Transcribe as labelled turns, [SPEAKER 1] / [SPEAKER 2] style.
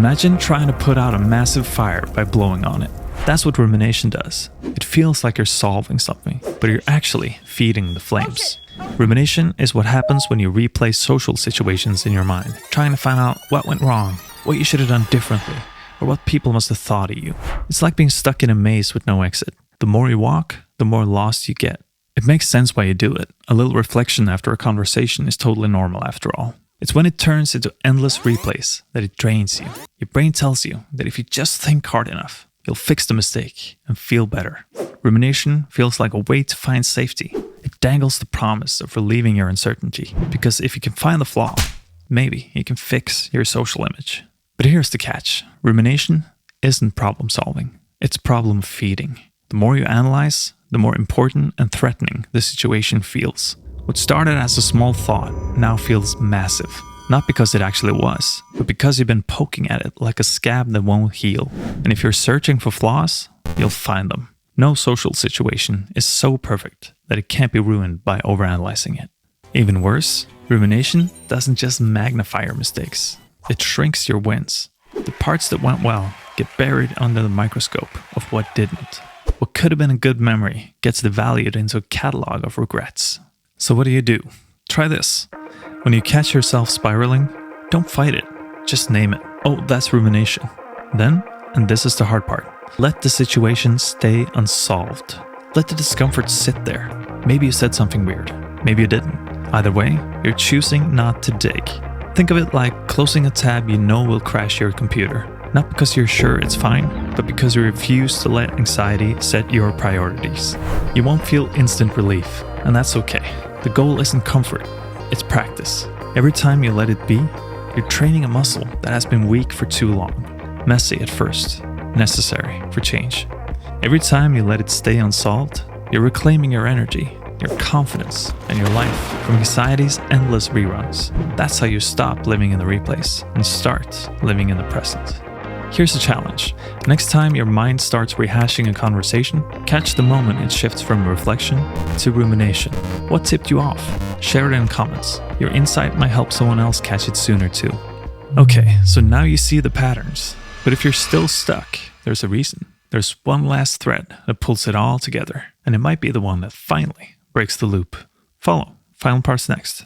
[SPEAKER 1] Imagine trying to put out a massive fire by blowing on it. That's what rumination does. It feels like you're solving something, but you're actually feeding the flames. Rumination is what happens when you replay social situations in your mind, trying to find out what went wrong, what you should have done differently, or what people must have thought of you. It's like being stuck in a maze with no exit. The more you walk, the more lost you get. It makes sense why you do it. A little reflection after a conversation is totally normal after all. It's when it turns into endless replays that it drains you. Your brain tells you that if you just think hard enough, you'll fix the mistake and feel better. Rumination feels like a way to find safety. It dangles the promise of relieving your uncertainty, because if you can find the flaw, maybe you can fix your social image. But here's the catch. Rumination isn't problem solving. It's problem feeding. The more you analyze, the more important and threatening the situation feels. What started as a small thought now feels massive. Not because it actually was, but because you've been poking at it like a scab that won't heal. And if you're searching for flaws, you'll find them. No social situation is so perfect that it can't be ruined by overanalyzing it. Even worse, rumination doesn't just magnify your mistakes. It shrinks your wins. The parts that went well get buried under the microscope of what didn't. What could have been a good memory gets devalued into a catalog of regrets. So what do? Try this. When you catch yourself spiraling, don't fight it. Just name it. Oh, that's rumination. Then, and this is the hard part, let the situation stay unsolved. Let the discomfort sit there. Maybe you said something weird. Maybe you didn't. Either way, you're choosing not to dig. Think of it like closing a tab you know will crash your computer. Not because you're sure it's fine, but because you refuse to let anxiety set your priorities. You won't feel instant relief, and that's okay. The goal isn't comfort, it's practice. Every time you let it be, you're training a muscle that has been weak for too long. Messy at first, necessary for change. Every time you let it stay unsolved, you're reclaiming your energy, your confidence, and your life from anxiety's endless reruns. That's how you stop living in the replays and start living in the present. Here's the challenge. Next time your mind starts rehashing a conversation, catch the moment it shifts from reflection to rumination. What tipped you off? Share it in comments. Your insight might help someone else catch it sooner too. Okay, so now you see the patterns. But if you're still stuck, there's a reason. There's one last thread that pulls it all together, and it might be the one that finally breaks the loop. Follow. Final parts next.